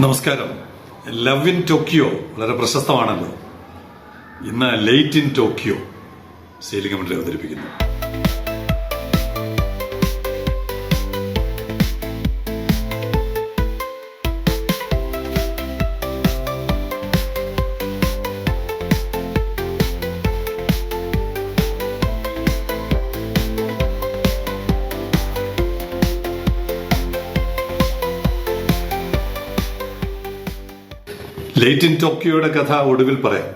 നമസ്കാരം. Love in Tokyo വളരെ പ്രശസ്തമാണല്ലോ. ഇന്ന് late in Tokyo sailing commentary അവതരിപ്പിക്കുന്നു. ലേറ്റ് ഇൻ ടോക്കിയോയുടെ കഥ ഒടുവിൽ പറയാം.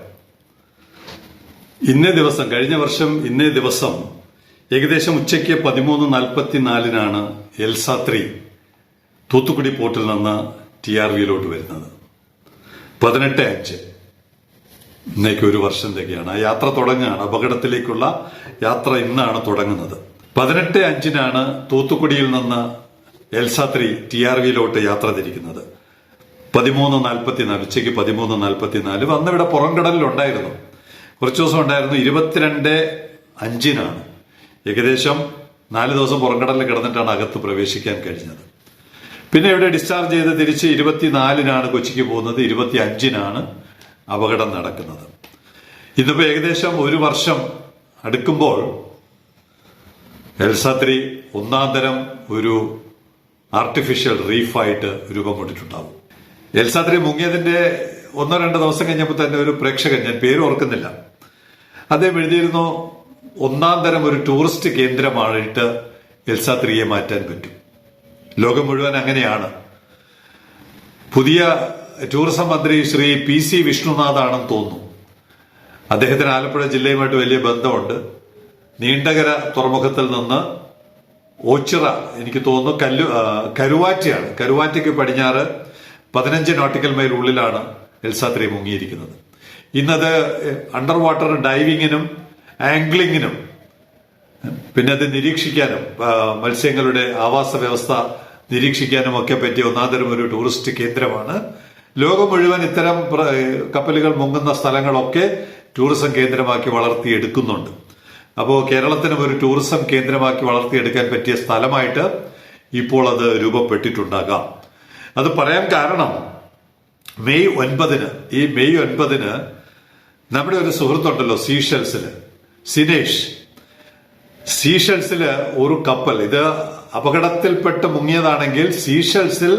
ഇന്നേ ദിവസം, കഴിഞ്ഞ വർഷം ഇന്നേ ദിവസം ഏകദേശം ഉച്ചയ്ക്ക് 13:44 എൽസ 3 തൂത്തുക്കുടി പോർട്ടിൽ നിന്ന് TRVയിലോട്ട് വരുന്നത്. 18:05 ഇന്നേക്ക് ഒരു വർഷം തികയാണ്. ആ യാത്ര തുടങ്ങുകയാണ്. അപകടത്തിലേക്കുള്ള യാത്ര ഇന്നാണ് തുടങ്ങുന്നത്. 18:05 തൂത്തുക്കുടിയിൽ നിന്ന് എൽസ 3 TRVയിലോട്ട് യാത്ര തിരിക്കുന്നത്. 13:44 ഉച്ചയ്ക്ക് 13:44 അന്ന് ഇവിടെ പുറംകടലിലുണ്ടായിരുന്നു. കുറച്ചു ദിവസം ഉണ്ടായിരുന്നു. 22:05 ഏകദേശം 4 ദിവസം പുറംകടലിൽ കിടന്നിട്ടാണ് അകത്ത് പ്രവേശിക്കാൻ കഴിഞ്ഞത്. പിന്നെ ഇവിടെ ഡിസ്ചാർജ് ചെയ്ത് തിരിച്ച് 24 കൊച്ചിക്ക് പോകുന്നത്. 25 അപകടം നടക്കുന്നത്. ഇന്നിപ്പോ ഏകദേശം ഒരു വർഷം അടുക്കുമ്പോൾ എൽസ 3 ഒന്നാം തരം ഒരു ആർട്ടിഫിഷ്യൽ റീഫായിട്ട് രൂപം കൊണ്ടിട്ടുണ്ടാവും. എൽസ 3 മുങ്ങിയതിന്റെ 1-2 ദിവസം കഴിഞ്ഞപ്പോൾ തന്നെ ഒരു പ്രേക്ഷകൻ, ഞാൻ പേര് ഓർക്കുന്നില്ല, അദ്ദേഹം എഴുതിയിരുന്നു, ഒന്നാം തരം ഒരു ടൂറിസ്റ്റ് കേന്ദ്രമായിട്ട് എൽസ 3യെ മാറ്റാൻ പറ്റും. ലോകം മുഴുവൻ അങ്ങനെയാണ്. പുതിയ ടൂറിസം മന്ത്രി ശ്രീ PC വിഷ്ണുനാഥ് ആണെന്ന് തോന്നുന്നു. അദ്ദേഹത്തിന് ആലപ്പുഴ ജില്ലയുമായിട്ട് വലിയ ബന്ധമുണ്ട്. നീണ്ടകര തുറമുഖത്തിൽ നിന്ന് ഓച്ചിറ, എനിക്ക് തോന്നുന്നു കരുവാറ്റയാണ്, കരുവാറ്റയ്ക്ക് പടിഞ്ഞാറ് 15 നോട്ടിക്കൽ മൈൽ ഉള്ളിലാണ് എൽസ 3 മുങ്ങിയിരിക്കുന്നത്. ഇന്നത് അണ്ടർ വാട്ടർ ഡൈവിങ്ങിനും ആംഗ്ലിങ്ങിനും പിന്നെ അത് നിരീക്ഷിക്കാനും മത്സ്യങ്ങളുടെ ആവാസ വ്യവസ്ഥ നിരീക്ഷിക്കാനും ഒക്കെ പറ്റിയ ഒന്നാന്തരം ഒരു ടൂറിസ്റ്റ് കേന്ദ്രമാണ്. ലോകം മുഴുവൻ ഇത്തരം കപ്പലുകൾ മുങ്ങുന്ന സ്ഥലങ്ങളൊക്കെ ടൂറിസം കേന്ദ്രമാക്കി വളർത്തിയെടുക്കുന്നുണ്ട്. അപ്പോൾ കേരളത്തിനും ഒരു ടൂറിസം കേന്ദ്രമാക്കി വളർത്തിയെടുക്കാൻ പറ്റിയ സ്ഥലമായിട്ട് ഇപ്പോൾ അത് രൂപപ്പെട്ടിട്ടുണ്ടാകാം. അത് പറയാൻ കാരണം മെയ് 9 നമ്മുടെ ഒരു സുഹൃത്തുണ്ടല്ലോ സീഷെൽസില്, സിനേഷ്. സീഷെൽസില് ഒരു കപ്പൽ, ഇത് അപകടത്തിൽപ്പെട്ട് മുങ്ങിയതാണെങ്കിൽ സീഷെൽസിൽ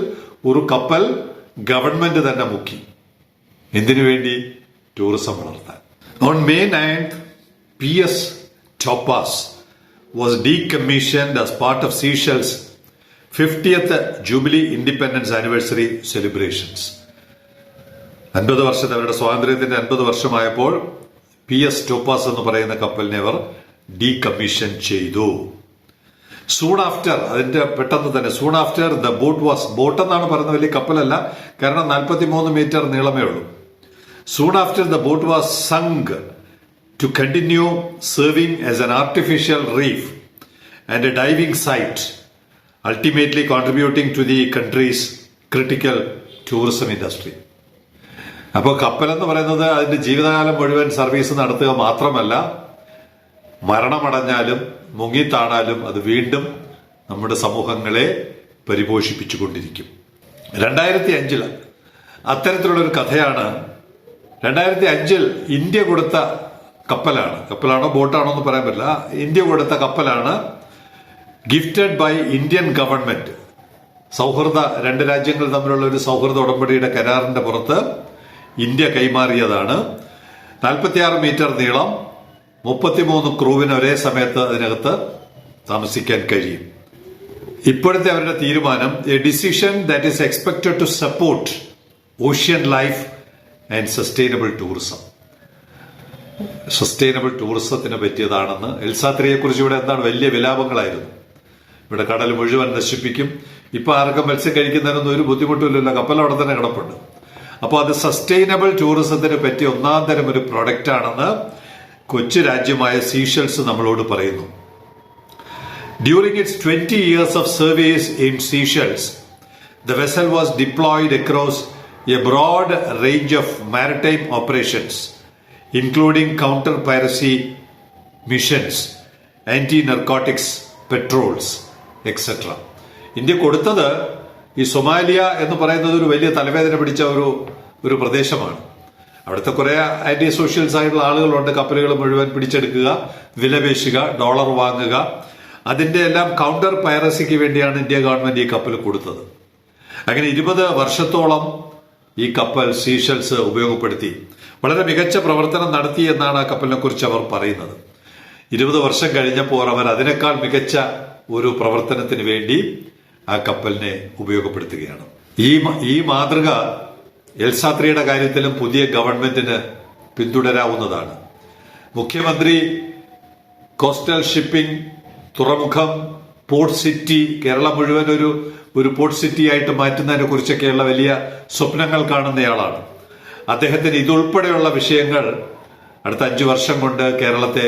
ഒരു കപ്പൽ ഗവൺമെന്റ് തന്നെ മുക്കി. എന്തിനു വേണ്ടി? ടൂറിസം വളർത്താൻ. On May 9 PS Topaz was decommissioned as part of Seychelles 50th Jubilee Independence Anniversary Celebrations. 50 വർഷത്തെ അവരുടെ സ്വാതന്ത്ര്യത്തിന്റെ 50 വർഷമായപ്പോൾ PS ടോപ്പാസ് എന്ന് പറയുന്ന കപ്പലിനെ അവർ ഡീകമ്മീഷൻ ചെയ്തു. സൂൺ ആഫ്റ്റർ, അതിന്റെ പെട്ടെന്ന് തന്നെ സൂൺ ആഫ്റ്റർ ദ ബോട്ട് എന്നാണ് പറയുന്നത്, വലിയ കപ്പലല്ല, കാരണം 43 മീറ്റർ നീളമേ ഉള്ളൂ. Soon after the boat was sunk to continue serving as an artificial reef and a diving site, ultimately contributing to the country's critical tourism industry. അപ്പോൾ കപ്പൽ എന്ന് പറയുന്നത് അതിന്റെ ജീവിതകാലം മുഴുവൻ സർവീസ് നടത്തുക മാത്രമല്ല, മരണമടഞ്ഞാലും മുങ്ങിത്താണാലും അത് വീണ്ടും നമ്മുടെ സമൂഹങ്ങളെ പരിപോഷിപ്പിച്ചുകൊണ്ടിരിക്കും. 2005 അത്തരത്തിലുള്ളൊരു കഥയാണ്. 2005 ഇന്ത്യ കൊടുത്ത കപ്പലാണോ ബോട്ടാണോ എന്ന് പറയാൻ പറ്റില്ല, ഇന്ത്യ കൊടുത്ത കപ്പലാണ് ഗിഫ്റ്റഡ് ബൈ ഇന്ത്യൻ ഗവൺമെന്റ്. രണ്ട് രാജ്യങ്ങൾ തമ്മിലുള്ള ഒരു സൗഹൃദ ഉടമ്പടിയുടെ കരാറിന്റെ പുറത്ത് ഇന്ത്യ കൈമാറിയതാണ്. 46 മീറ്റർ നീളം, 33 ക്രൂവിന് ഒരേ സമയത്ത് അതിനകത്ത് താമസിക്കാൻ കഴിയും. ഇപ്പോഴത്തെ അവരുടെ തീരുമാനം, a decision that is expected to support ocean life and sustainable tourism. Sustainable ടൂറിസത്തിന് പറ്റിയതാണെന്ന്. എൽസ 3യെ കുറിച്ച് ഇവിടെ എന്താണ് വലിയ വിലാപങ്ങളായിരുന്നു. ഇവിടെ കടൽ മുഴുവൻ നശിപ്പിക്കും. ഇപ്പൊ ആർക്കും മത്സ്യം കഴിക്കുന്നതിനൊന്നും ഒരു ബുദ്ധിമുട്ടില്ലല്ലോ, കപ്പൽ അവിടെ തന്നെ കിടപ്പുണ്ട്. അപ്പോൾ അത് സസ്റ്റൈനബിൾ ടൂറിസത്തിന് പറ്റിയ ഒന്നാം തരം ഒരു പ്രൊഡക്റ്റ് ആണെന്ന് കൊച്ചു രാജ്യമായ സീഷെൽസ് നമ്മളോട് പറയുന്നു. During it's 20 years of service in Seychelles, the vessel was deployed across a broad range of maritime operations, including counter-piracy missions, anti-narcotics patrols, etc. India കൊടുത്തത് ഈ സൊമാലിയ എന്ന് പറയുന്നത് ഒരു വലിയ തലവേദന പിടിച്ച ഒരു പ്രദേശമാണ്. അവിടുത്തെ കുറെ ആന്റി സോഷ്യൽസ് ആയിട്ടുള്ള ആളുകളുണ്ട്. കപ്പലുകൾ മുഴുവൻ പിടിച്ചെടുക്കുക, വിലപേശുക, ഡോളർ വാങ്ങുക, അതിന്റെ എല്ലാം കൗണ്ടർ പൈറസിക്ക് വേണ്ടിയാണ് ഇന്ത്യ ഗവൺമെന്റ് ഈ കപ്പൽ കൊടുത്തത്. അങ്ങനെ 20 വർഷത്തോളം ഈ കപ്പൽ സീഷെൽസ് ഉപയോഗപ്പെടുത്തി വളരെ മികച്ച പ്രവർത്തനം നടത്തി എന്നാണ് ആ കപ്പലിനെ കുറിച്ച് അവർ പറയുന്നത്. 20 വർഷം കഴിഞ്ഞപ്പോൾ അവർ അതിനേക്കാൾ മികച്ച ഒരു പ്രവർത്തനത്തിന് വേണ്ടി ആ കപ്പലിനെ ഉപയോഗപ്പെടുത്തുകയാണ്. ഈ മാതൃക എൽസാത്രിയുടെ കാര്യത്തിലും പുതിയ ഗവൺമെന്റിന് പിന്തുടരാവുന്നതാണ്. മുഖ്യമന്ത്രി കോസ്റ്റൽ ഷിപ്പിംഗ്, തുറമുഖം, പോർട്ട് സിറ്റി, കേരളം മുഴുവൻ ഒരു പോർട്ട് സിറ്റി ആയിട്ട് മാറ്റുന്നതിനെ കുറിച്ചൊക്കെയുള്ള വലിയ സ്വപ്നങ്ങൾ കാണുന്നയാളാണ്. അദ്ദേഹത്തിന് ഇതുൾപ്പെടെയുള്ള വിഷയങ്ങൾ അടുത്ത 5 വർഷം കൊണ്ട് കേരളത്തെ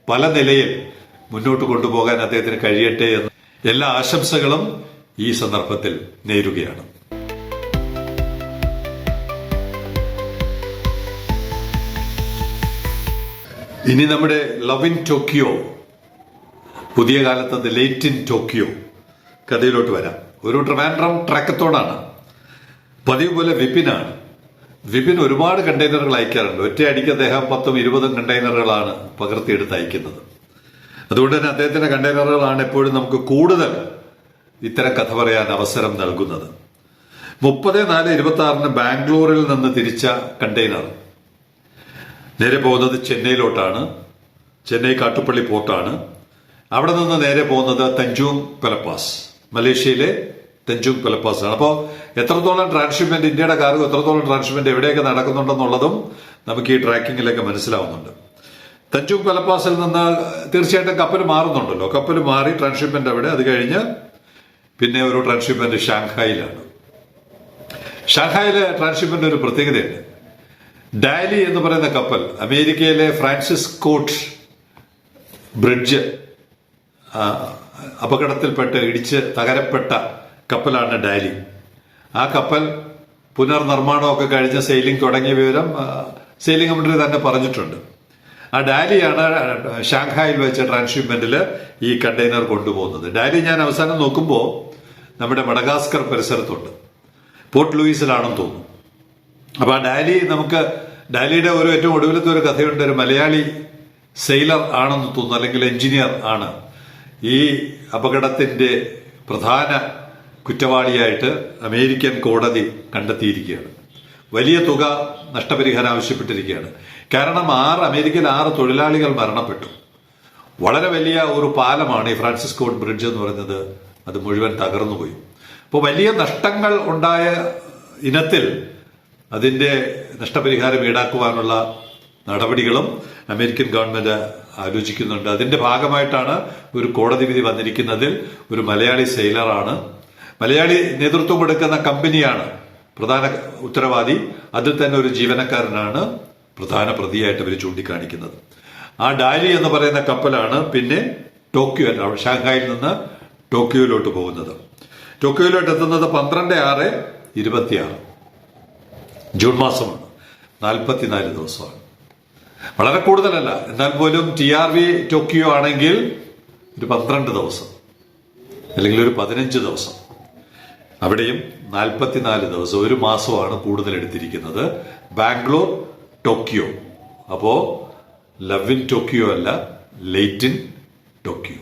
പല നിലയിൽ മുന്നോട്ട് കൊണ്ടുപോകാൻ അദ്ദേഹത്തിന് കഴിയട്ടെ എന്ന് എല്ലാ ആശംസകളും ഈ സന്ദർഭത്തിൽ നേരുകയാണ്. ഇനി നമ്മുടെ ലവ് ഇൻ ടോക്കിയോ, പുതിയ കാലത്ത് ലേറ്റ് ഇൻ ടോക്കിയോ കഥയിലോട്ട് വരാം. ഒരു ട്രിവാൻഡ്രം ട്രാക്കത്തോടാണ്. പതിവ് പോലെ വിപിനാണ്. വിപിൻ ഒരുപാട് കണ്ടെയ്നറുകൾ അയക്കാറുണ്ട്. ഒറ്റയടിക്ക് അദ്ദേഹം 10-20 കണ്ടെയ്നറുകളാണ് പകർത്തിയെടുത്ത് അയക്കുന്നത്. അതുകൊണ്ട് തന്നെ അദ്ദേഹത്തിന്റെ കണ്ടെയ്നറുകളാണ് എപ്പോഴും നമുക്ക് കൂടുതൽ ഇത്തരം കഥ പറയാൻ അവസരം നൽകുന്നത്. 30/4/26 ബാംഗ്ലൂരിൽ നിന്ന് തിരിച്ച കണ്ടെയ്നർ നേരെ പോകുന്നത് ചെന്നൈയിലോട്ടാണ്. ചെന്നൈ കാട്ടുപള്ളി പോർട്ടാണ്. അവിടെ നിന്ന് നേരെ പോകുന്നത് തഞ്ചൂങ് പെലപ്പാസ്, മലേഷ്യയിലെ തഞ്ചൂങ് പെലപ്പാസ് ആണ്. അപ്പോൾ എത്രത്തോളം ട്രാൻസ്ഷിപ്മെന്റ്, ഇന്ത്യയുടെ കാർഗോ എത്രത്തോളം ട്രാൻസ്ഷിപ്മെന്റ് എവിടെയൊക്കെ നടക്കുന്നുണ്ടെന്നുള്ളതും നമുക്ക് ഈ ട്രാക്കിങ്ങിലൊക്കെ മനസ്സിലാവുന്നുണ്ട്. തഞ്ചൂങ് പെലപ്പാസിൽ നിന്ന് തീർച്ചയായിട്ടും കപ്പൽ മാറുന്നുണ്ടല്ലോ. കപ്പൽ മാറി ട്രാൻസ്ഷിപ്മെന്റ് അവിടെ, അത് കഴിഞ്ഞ് പിന്നെ ഒരു ട്രാൻസ്ഷിപ്മെന്റ് ഷാങ്ഹായിലാണ്. ഷാങ്ഹായിലെ ട്രാൻസ്ഷിപ്മെന്റ് ഒരു പ്രത്യേകതയുണ്ട്. ഡാലി എന്ന് പറയുന്ന കപ്പൽ, അമേരിക്കയിലെ ഫ്രാൻസിസ് സ്കോട്ട് ബ്രിഡ്ജ് അപകടത്തിൽപ്പെട്ട് ഇടിച്ച് തകരപ്പെട്ട കപ്പലാണ് ഡാലി. ആ കപ്പൽ പുനർനിർമ്മാണമൊക്കെ കഴിഞ്ഞ് സെയിലിംഗ് തുടങ്ങിയ വിവരം സെയിലിംഗ് കമ്പനി തന്നെ പറഞ്ഞിട്ടുണ്ട്. ആ ഡാലിയാണ് ഷാങ്ഹായിൽ വെച്ച ട്രാൻസ്ഷിപ്മെന്റിൽ ഈ കണ്ടെയ്നർ കൊണ്ടുപോകുന്നത്. ഡാലി ഞാൻ അവസാനം നോക്കുമ്പോൾ നമ്മുടെ മഡഗാസ്കർ പരിസരത്തുണ്ട്, പോർട്ട് ലൂയിസിലാണെന്ന് തോന്നുന്നു. അപ്പൊ ആ ഡാലിയുടെ ഏറ്റവും ഒടുവിലത്തെ ഒരു കഥയുണ്ട്. ഒരു മലയാളി സെയിലർ ആണെന്ന് തോന്നുന്നു, അല്ലെങ്കിൽ എഞ്ചിനീയർ ആണ്. ഈ അപകടത്തിന്റെ പ്രധാന കുറ്റവാളിയായിട്ട് അമേരിക്കൻ കോടതി കണ്ടെത്തിയിരിക്കുകയാണ്. വലിയ തുക നഷ്ടപരിഹാരം ആവശ്യപ്പെട്ടിരിക്കുകയാണ്. കാരണം അമേരിക്കയിൽ 6 തൊഴിലാളികൾ മരണപ്പെട്ടു. വളരെ വലിയ ഒരു പാലമാണ് ഈ ഫ്രാൻസിസ് സ്കോട്ട് ബ്രിഡ്ജ് എന്ന് പറയുന്നത്. അത് മുഴുവൻ തകർന്നുപോയി. അപ്പോൾ വലിയ നഷ്ടങ്ങൾ ഉണ്ടായ ഇനത്തിൽ അതിന്റെ നഷ്ടപരിഹാരം ഈടാക്കുവാനുള്ള നടപടികളും അമേരിക്കൻ ഗവൺമെന്റ് ആലോചിക്കുന്നുണ്ട്. അതിന്റെ ഭാഗമായിട്ടാണ് ഒരു കോടതി വിധി വന്നിരിക്കുന്നതിൽ ഒരു മലയാളി സെയിലറാണ്, മലയാളി നേതൃത്വം കൊടുക്കുന്ന കമ്പനിയാണ് പ്രധാന ഉത്തരവാദി. അതിൽ തന്നെ ഒരു ജീവനക്കാരനാണ് പ്രധാന പ്രതിയായിട്ട് ഇവർ ചൂണ്ടിക്കാണിക്കുന്നത്. ആ ഡാലി എന്ന് പറയുന്ന കപ്പലാണ് പിന്നെ ഷാങ്ഹായിൽ നിന്ന് ടോക്കിയോയിലോട്ട് പോകുന്നത്. ടോക്കിയോയിലോട്ട് എത്തുന്നത് 12/6/26 ജൂൺ മാസമാണ്. 44 ദിവസമാണ്. വളരെ കൂടുതലല്ല, എന്നാൽ പോലും TRV ടോക്കിയോ ആണെങ്കിൽ ഒരു 12 ദിവസം അല്ലെങ്കിൽ ഒരു 15 ദിവസം. അവിടെയും 44 ദിവസം, ഒരു മാസമാണ് കൂടുതൽ എടുത്തിരിക്കുന്നത്. ബാംഗ്ലൂർ ടോക്കിയോ. അപ്പോ ലവ് ഇൻ ടോക്കിയോ അല്ല, ലേറ്റ് ഇൻ ടോക്കിയോ.